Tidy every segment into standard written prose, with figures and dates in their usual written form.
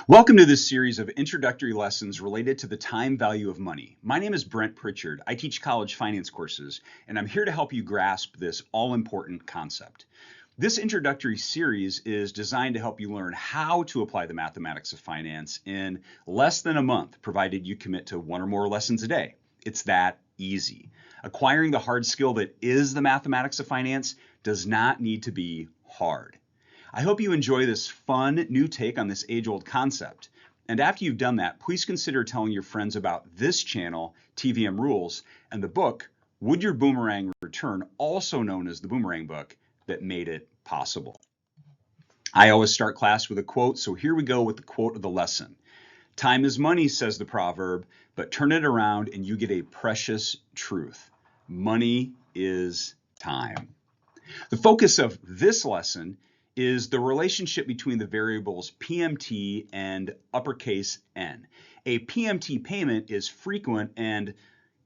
Welcome to this series of introductory lessons related to the time value of money. My name is Brent Pritchard. I teach college finance courses, and I'm here to help you grasp this all-important concept. This introductory series is designed to help you learn how to apply the mathematics of finance in less than a month, provided you commit to one or more lessons a day. It's that easy. Acquiring the hard skill that is the mathematics of finance does not need to be hard. I hope you enjoy this fun new take on this age-old concept. And after you've done that, please consider telling your friends about this channel, TVM Rules, and the book, Would Your Boomerang Return, also known as the Boomerang Book, that made it possible. I always start class with a quote, so here we go with the quote of the lesson. Time is money, says the proverb, but turn it around and you get a precious truth. Money is time. The focus of this lesson is the relationship between the variables PMT and uppercase N. A PMT payment is frequent and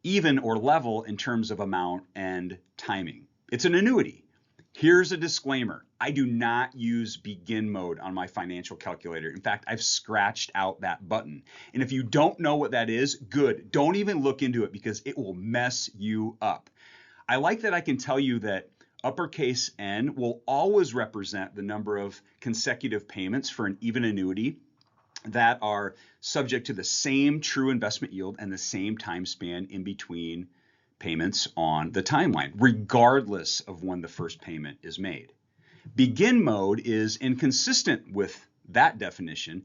even or level in terms of amount and timing. It's an annuity. Here's a disclaimer. I do not use begin mode on my financial calculator. In fact, I've scratched out that button. And if you don't know what that is, good. Don't even look into it because it will mess you up. I like that I can tell you that uppercase N will always represent the number of consecutive payments for an even annuity that are subject to the same true investment yield and the same time span in between payments on the timeline, regardless of when the first payment is made. Begin mode is inconsistent with that definition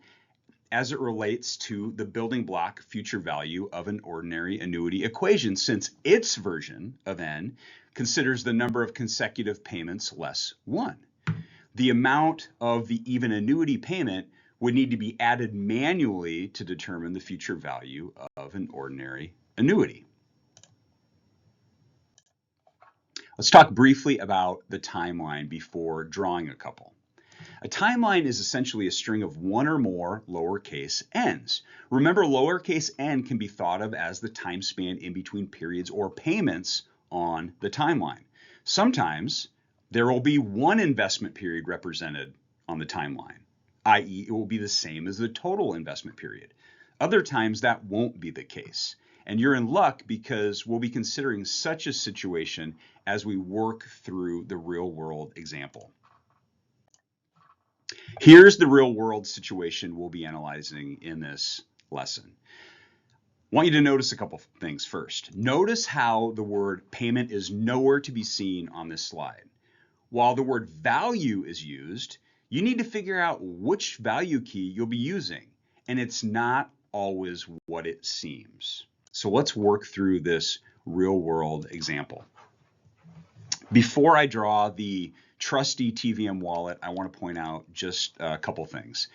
as it relates to the building block future value of an ordinary annuity equation, since its version of N considers the number of consecutive payments less 1. The amount of the even annuity payment would need to be added manually to determine the future value of an ordinary annuity. Let's talk briefly about the timeline before drawing a couple. A timeline is essentially a string of one or more lowercase n's. Remember, lowercase n can be thought of as the time span in between periods or payments on the timeline. Sometimes there will be one investment period represented on the timeline, i.e. it will be the same as the total investment period. Other times that won't be the case. And you're in luck because we'll be considering such a situation as we work through the real world example. Here's the real world situation we'll be analyzing in this lesson. I want you to notice a couple things first. Notice how the word payment is nowhere to be seen on this slide. While the word value is used, you need to figure out which value key you'll be using, and it's not always what it seems. So let's work through this real world example. Before I draw the trusty TVM wallet, I want to point out just a couple things.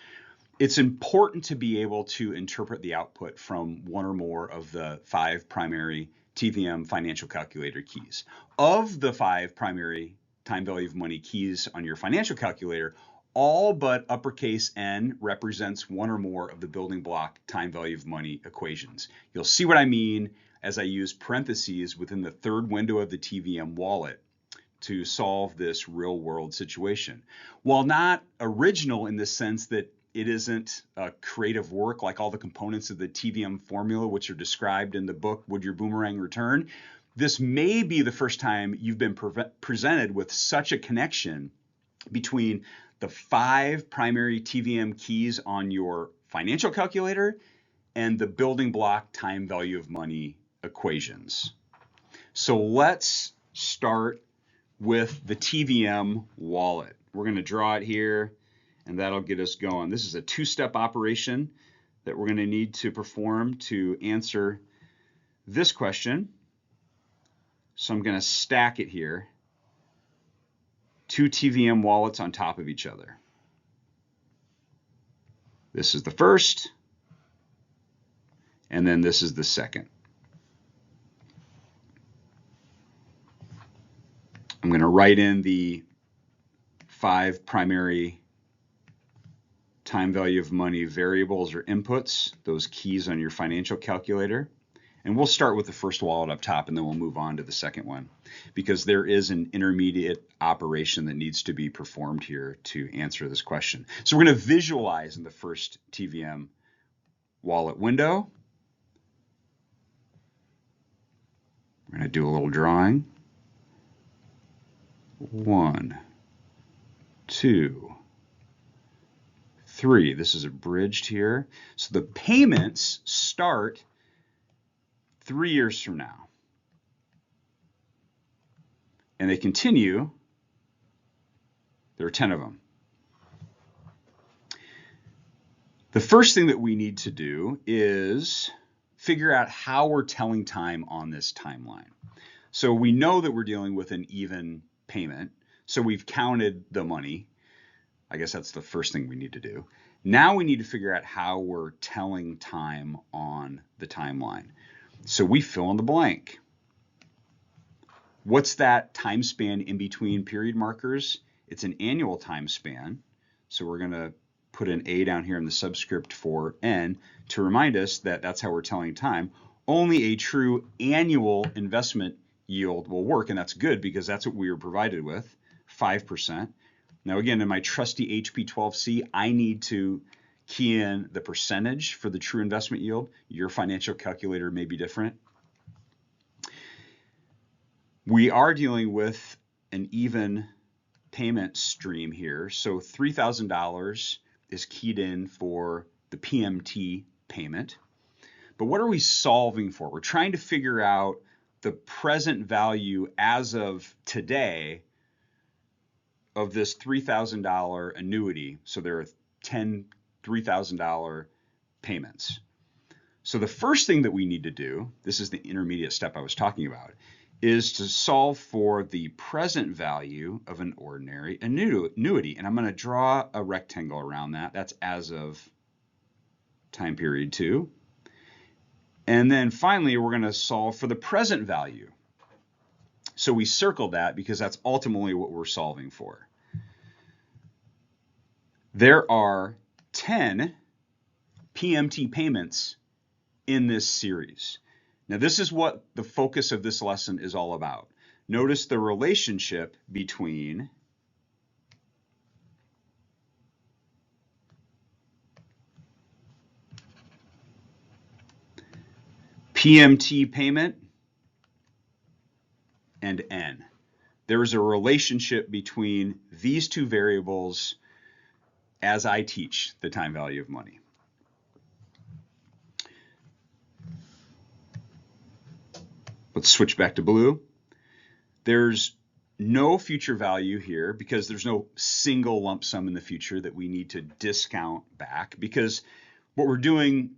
It's important to be able to interpret the output from one or more of the 5 primary TVM financial calculator keys. Of the 5 primary time value of money keys on your financial calculator, all but uppercase N represents one or more of the building block time value of money equations. You'll see what I mean as I use parentheses within the third window of the TVM wallet to solve this real world situation. While not original in the sense that it isn't a creative work like all the components of the TVM formula, which are described in the book, Would Your Boomerang Return? This may be the first time you've been presented with such a connection between the 5 primary TVM keys on your financial calculator and the building block time value of money equations. So let's start with the TVM wallet. We're going to draw it here, and that'll get us going. This is a 2-step operation that we're going to need to perform to answer this question. So I'm going to stack it here. 2 TVM wallets on top of each other. This is the first, and then this is the second. I'm going to write in the 5 primary time value of money variables or inputs, those keys on your financial calculator. And we'll start with the first wallet up top, and then we'll move on to the second one, because there is an intermediate operation that needs to be performed here to answer this question. So we're going to visualize in the first TVM wallet window. We're going to do a little drawing. 1, 2, 3. This is abridged here. So the payments start 3 years from now. And they continue. There are 10 of them. The first thing that we need to do is figure out how we're telling time on this timeline. So we know that we're dealing with an even payment. So we've counted the money. I guess that's the first thing we need to do. Now we need to figure out how we're telling time on the timeline. So we fill in the blank. What's that time span in between period markers? It's an annual time span. So we're going to put an A down here in the subscript for N to remind us that that's how we're telling time. Only a true annual investment yield will work, and that's good because that's what we were provided with, 5%. Now again, in my trusty HP12C, I need to key in the percentage for the true investment yield. Your financial calculator may be different. We are dealing with an even payment stream here. So $3,000 is keyed in for the PMT payment. But what are we solving for? We're trying to figure out the present value as of today of this $3,000 annuity. So there are 10 $3,000 payments. So the first thing that we need to do, this is the intermediate step I was talking about, is to solve for the present value of an ordinary annuity. And I'm going to draw a rectangle around that. That's as of time period 2. And then finally, we're going to solve for the present value. So we circled that because that's ultimately what we're solving for. There are 10 PMT payments in this series. Now, this is what the focus of this lesson is all about. Notice the relationship between PMT payment and N. There is a relationship between these two variables as I teach the time value of money. Let's switch back to blue. There's no future value here because there's no single lump sum in the future that we need to discount back, because what we're doing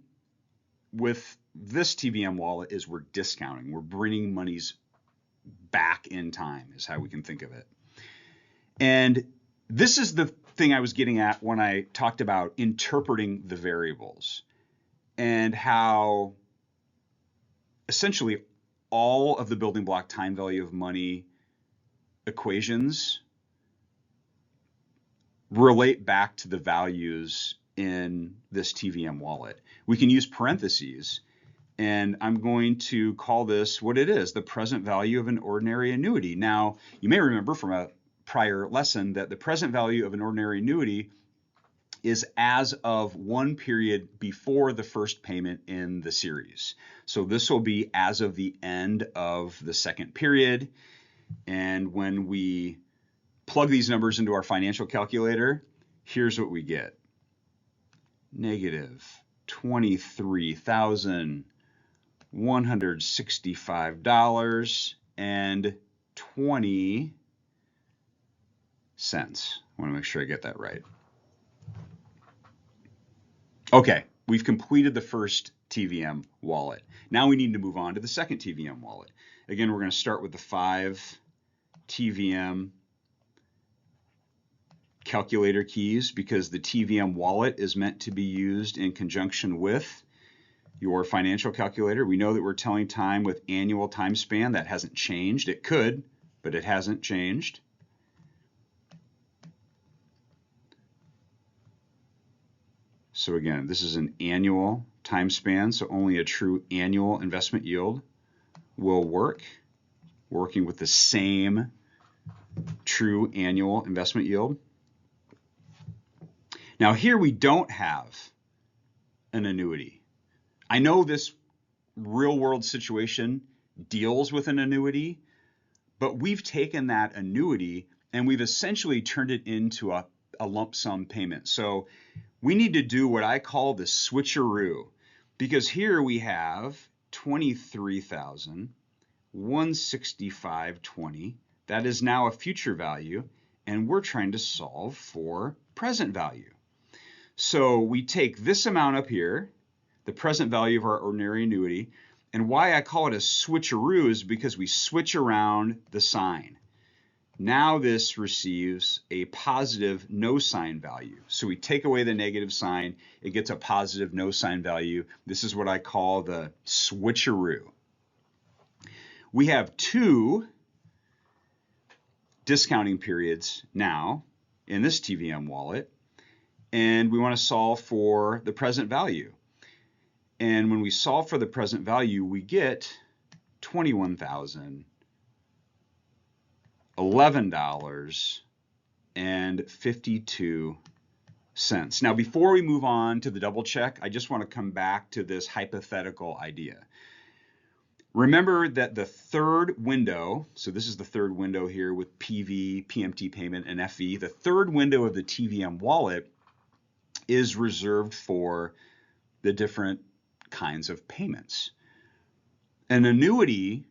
with this TVM wallet is we're discounting. We're bringing monies back in time is how we can think of it. And this is the thing I was getting at when I talked about interpreting the variables and how essentially all of the building block time value of money equations relate back to the values in this TVM wallet. We can use parentheses, and I'm going to call this what it is, the present value of an ordinary annuity. Now, you may remember from a prior lesson that the present value of an ordinary annuity is as of one period before the first payment in the series. So this will be as of the end of the second period. And when we plug these numbers into our financial calculator, here's what we get. Negative $23,165.20. I want to make sure I get that right. Okay, we've completed the first TVM wallet. Now we need to move on to the second TVM wallet. Again, we're going to start with the 5 TVM calculator keys because the TVM wallet is meant to be used in conjunction with your financial calculator. We know that we're telling time with annual time span. That hasn't changed. It could, but it hasn't changed. So again, this is an annual time span, so only a true annual investment yield will work. Working with the same true annual investment yield. Now here we don't have an annuity. I know this real world situation deals with an annuity, but we've taken that annuity and we've essentially turned it into a lump sum payment. So we need to do what I call the switcheroo, because here we have $23,165.20. That is now a future value, and we're trying to solve for present value. So we take this amount up here, the present value of our ordinary annuity, and why I call it a switcheroo is because we switch around the sign. Now this receives a positive no sign value. So we take away the negative sign, it gets a positive no sign value. This is what I call the switcheroo. We have two discounting periods now in this TVM wallet, and we want to solve for the present value. And when we solve for the present value, we get $21,011.52. Now, before we move on to the double check, I just want to come back to this hypothetical idea. Remember that the third window, so this is the third window here with PV, PMT payment, and FV, the third window of the TVM wallet is reserved for the different kinds of payments. An annuity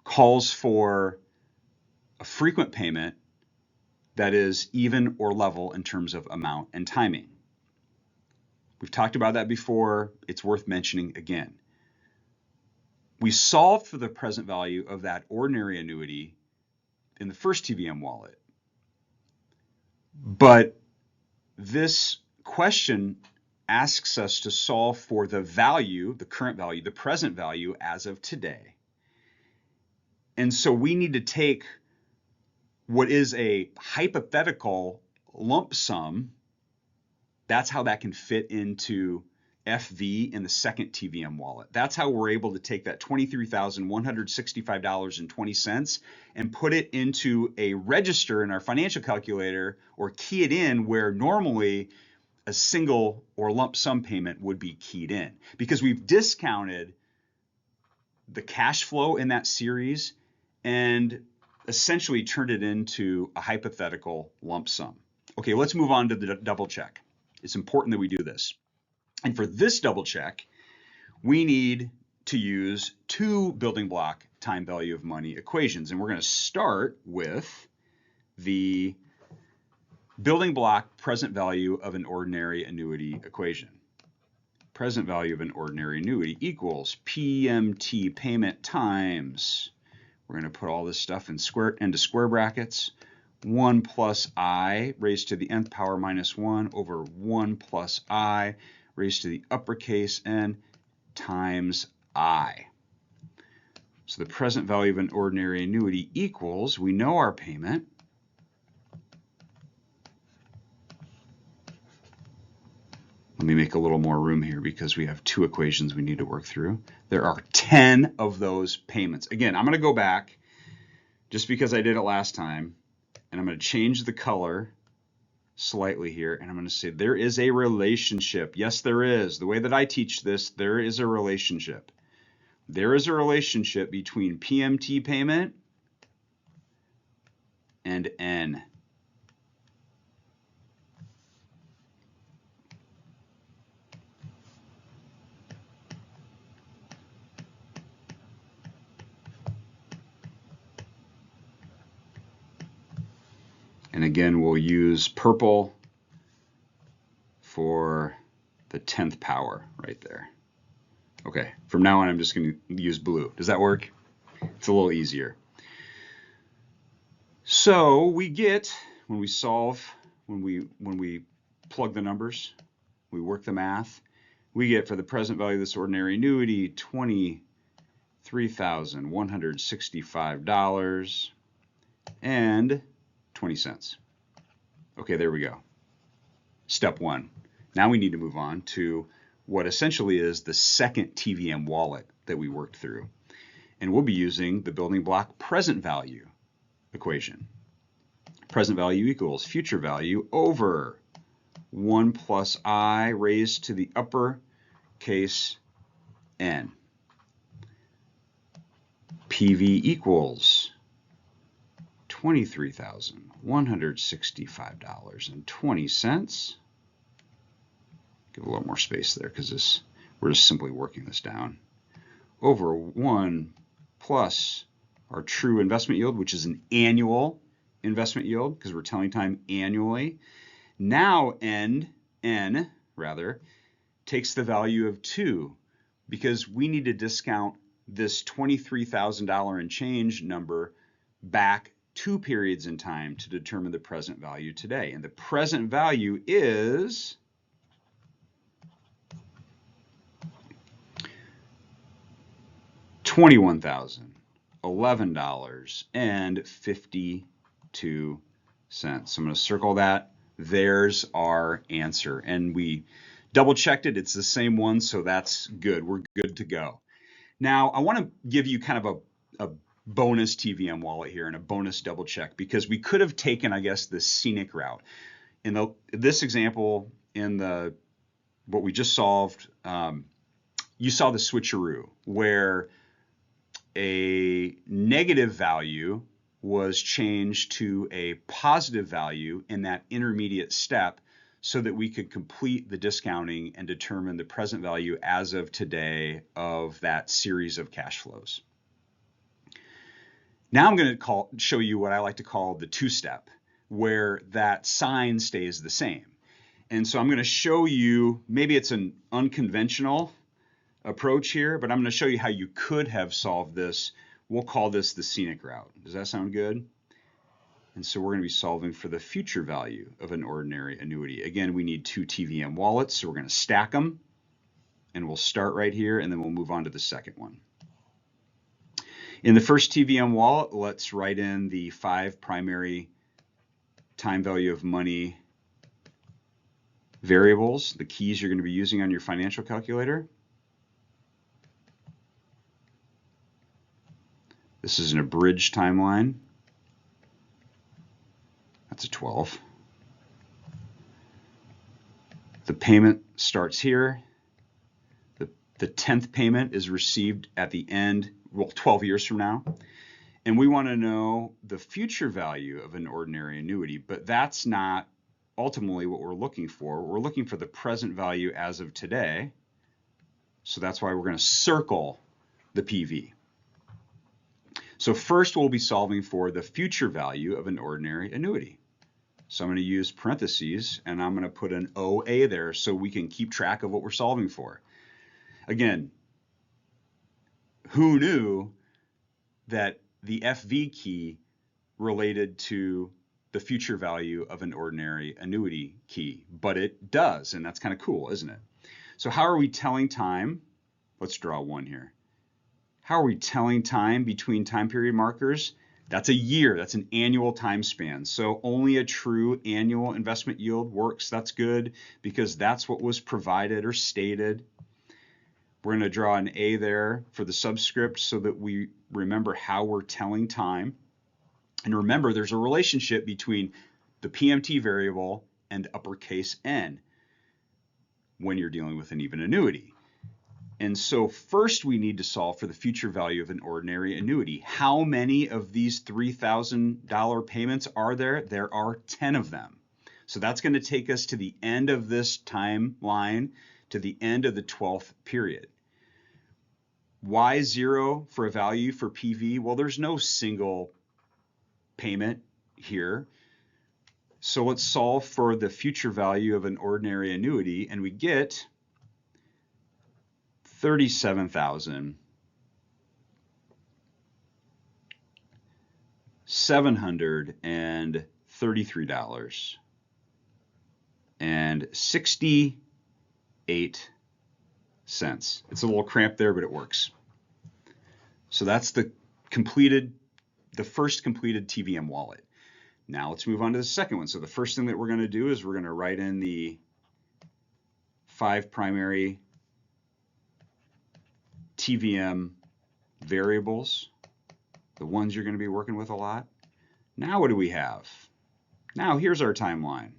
calls for a frequent payment that is even or level in terms of amount and timing. We've talked about that before. It's worth mentioning again. We solved for the present value of that ordinary annuity in the first TVM wallet. But this question asks us to solve for the value, the current value, the present value as of today. And so we need to take what is a hypothetical lump sum. That's how that can fit into FV in the second TVM wallet. That's how we're able to take that $23,165.20 and put it into a register in our financial calculator, or key it in where normally a single or lump sum payment would be keyed in, because we've discounted the cash flow in that series and essentially turned it into a hypothetical lump sum. Okay, let's move on to the double check. It's important that we do this. And for this double check, we need to use two building block time value of money equations. And we're going to start with the building block present value of an ordinary annuity equation. Present value of an ordinary annuity equals PMT payment times, we're going to put all this stuff into square brackets, 1 plus I raised to the nth power minus 1 over 1 plus I raised to the uppercase n times I. So the present value of an ordinary annuity equals, we know our payment, let me make a little more room here because we have two equations we need to work through. There are 10 of those payments. Again, I'm going to go back just because I did it last time, and I'm going to change the color slightly here, and I'm going to say there is a relationship. Yes, there is. The way that I teach this, there is a relationship. There is a relationship between PMT payment and N. And again, we'll use purple for the 10th power right there. Okay, from now on, I'm just going to use blue. Does that work? It's a little easier. So we get, when we solve, when we plug the numbers, we work the math, we get for the present value of this ordinary annuity $23,165.20. Okay, there we go. Step one, Now we need to move on to what essentially is the second TVM wallet that we worked through. And we'll be using the building block present value equation. Present value equals future value over 1 plus I raised to the uppercase N. PV equals $23,165.20. Give a little more space there because we're just simply working this down. Over 1 plus our true investment yield, which is an annual investment yield because we're telling time annually. Now N takes the value of 2 because we need to discount this $23,000 and change number back 2 periods in time to determine the present value today. And the present value is $21,011.52. So I'm going to circle that. There's our answer. And we double checked it. It's the same one, so that's good. We're good to go. Now, I want to give you kind of a bonus TVM wallet here and a bonus double check because we could have taken, I guess, the scenic route. In this example, what we just solved, you saw the switcheroo where a negative value was changed to a positive value in that intermediate step so that we could complete the discounting and determine the present value as of today of that series of cash flows. Now I'm going to show you what I like to call the two-step, where that sign stays the same. And so I'm going to show you, maybe it's an unconventional approach here, but I'm going to show you how you could have solved this. We'll call this the scenic route. Does that sound good? And so we're going to be solving for the future value of an ordinary annuity. Again, we need 2 TVM wallets, so we're going to stack them. And we'll start right here, and then we'll move on to the second one. In the first TVM wallet, let's write in the 5 primary time value of money variables, the keys you're going to be using on your financial calculator. This is an abridged timeline. That's a 12. The payment starts here. The 10th payment is received at the end, well, 12 years from now. And we want to know the future value of an ordinary annuity, but that's not ultimately what we're looking for. We're looking for the present value as of today. So that's why we're going to circle the PV. So first we'll be solving for the future value of an ordinary annuity. So I'm going to use parentheses and I'm going to put an OA there so we can keep track of what we're solving for. Again, who knew that the FV key related to the future value of an ordinary annuity key? But it does, and that's kind of cool, isn't it? So how are we telling time? Let's draw one here. How are we telling time between time period markers? That's a year. That's an annual time span. So only a true annual investment yield works. That's good because that's what was provided or stated. We're going to draw an A there for the subscript so that we remember how we're telling time. And remember, there's a relationship between the PMT variable and uppercase N when you're dealing with an even annuity. And so first we need to solve for the future value of an ordinary annuity. How many of these $3,000 payments are there? There are 10 of them. So that's going to take us to the end of this timeline, to the end of the 12th period. Why 0 for a value for PV? Well, there's no single payment here. So let's solve for the future value of an ordinary annuity, and we get $37,733.68. It's a little cramped there, but it works. So that's the first completed TVM wallet. Now let's move on to the second one. So the first thing that we're going to do is we're going to write in the 5 primary TVM variables, the ones you're going to be working with a lot. Now what do we have? Now here's our timeline.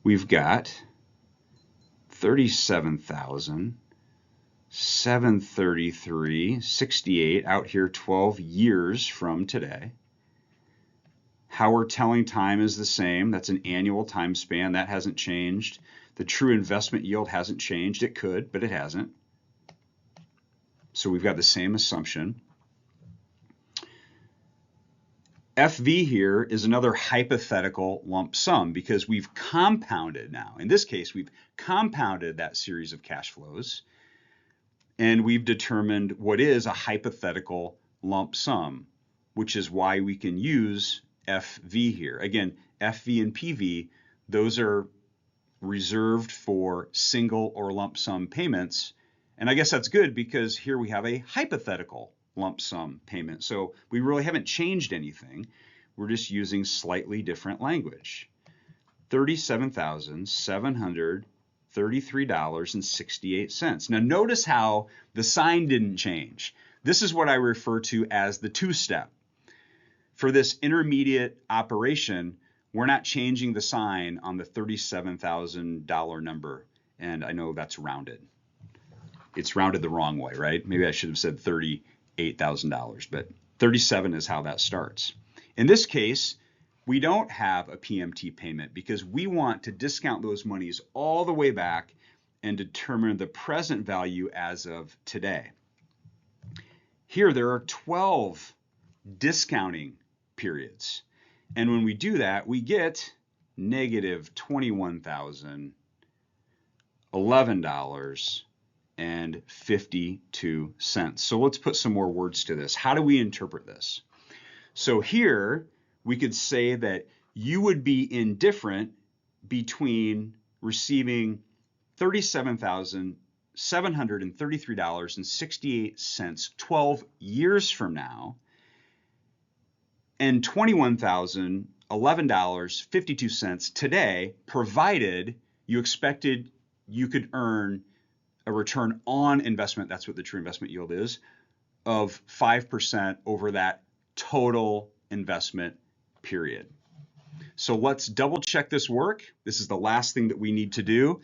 We've got 37,733.68 out here 12 years from today. How we're telling time is the same. That's an annual time span. That hasn't changed. The true investment yield hasn't changed. It could, but it hasn't. So we've got the same assumption. FV here is another hypothetical lump sum because we've compounded now. In this case, we've compounded that series of cash flows, and we've determined what is a hypothetical lump sum, which is why we can use FV here. Again, FV and PV, those are reserved for single or lump sum payments. And I guess that's good because here we have a hypothetical lump sum payment. So we really haven't changed anything. We're just using slightly different language. $37,733.68. Now notice how the sign didn't change. This is what I refer to as the two-step. For this intermediate operation, we're not changing the sign on the $37,000 number. And I know that's rounded. It's rounded the wrong way, right? Maybe I should have said $38,000, but 37 is how that starts. In this case, we don't have a PMT payment because we want to discount those monies all the way back and determine the present value as of today. Here there are 12 discounting periods. And when we do that, we get negative $21,011.52. So let's put some more words to this. How do we interpret this? So here we could say that you would be indifferent between receiving $37,733.68 12 years from now and $21,011.52 today, provided you expected you could earn a return on investment, that's what the true investment yield is, of 5% over that total investment period. So let's double check this work. This is the last thing that we need to do.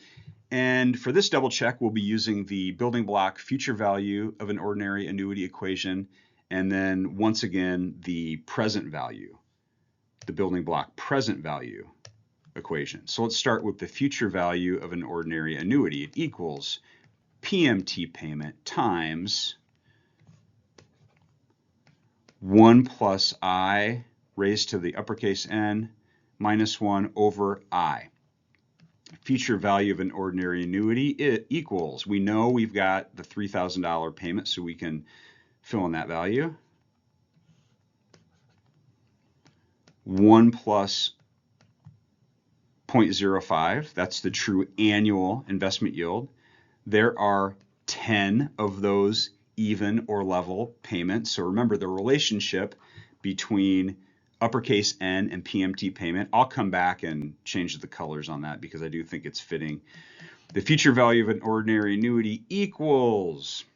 And for this double check, we'll be using the building block future value of an ordinary annuity equation, and then once again, the present value, the building block present value equation. So let's start with the future value of an ordinary annuity. It equals PMT payment times 1 plus I raised to the uppercase N minus 1 over I. Future value of an ordinary annuity, it equals, we know we've got the $3,000 payment, so we can fill in that value. 1 plus 0.05, that's the true annual investment yield. There are 10 of those even or level payments. So remember the relationship between uppercase N and PMT payment. I'll come back and change the colors on that because I do think it's fitting. The future value of an ordinary annuity equals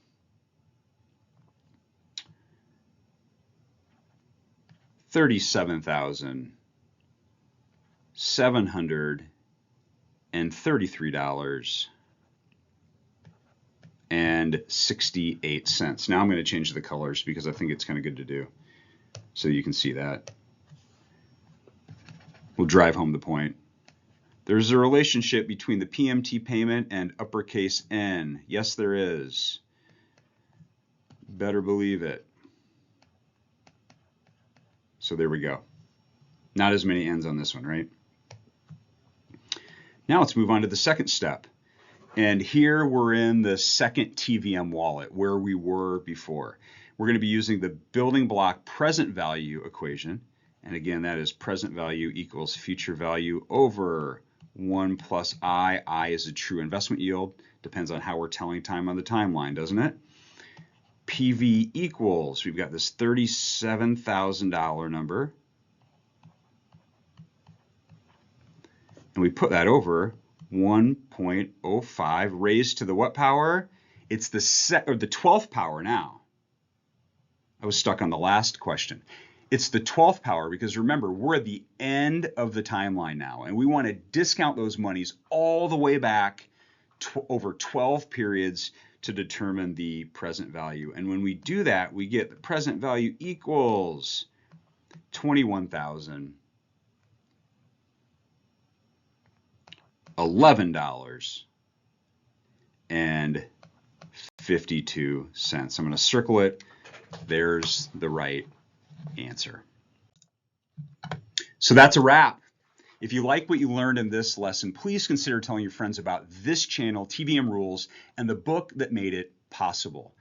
$37,733.68. Now I'm going to change the colors because I think it's kind of good to do so you can see that. We'll drive home the point. There's a relationship between the PMT payment and uppercase N. Yes, there is. Better believe it. So there we go. Not as many N's on this one, right? Now let's move on to the second step. And here we're in the second TVM wallet where we were before. We're going to be using the building block present value equation. And again, that is present value equals future value over 1 plus I. I is a true investment yield. Depends on how we're telling time on the timeline, doesn't it? PV equals, we've got this $37,000 number and we put that over 1.05 raised to the what power? It's the 12th power now. I was stuck on the last question. It's the 12th power because remember, we're at the end of the timeline now, and we want to discount those monies all the way back over 12 periods to determine the present value. And when we do that, we get the present value equals $21,011.52. I'm going to circle it. There's the right answer. So that's a wrap. If you like what you learned in this lesson, please consider telling your friends about this channel, TVM Rules, and the book that made it possible.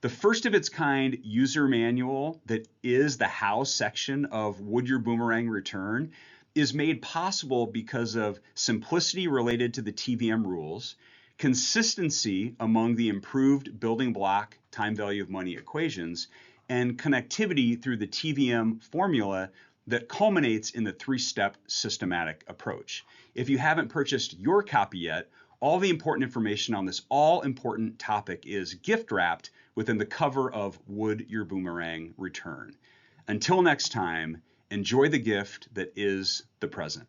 The first of its kind user manual that is the how section of Would Your Boomerang Return is made possible because of simplicity related to the TVM rules, consistency among the improved building block time value of money equations, and connectivity through the TVM formula that culminates in the three-step systematic approach. If you haven't purchased your copy yet, all the important information on this all-important topic is gift-wrapped within the cover of Would Your Boomerang Return. Until next time, enjoy the gift that is the present.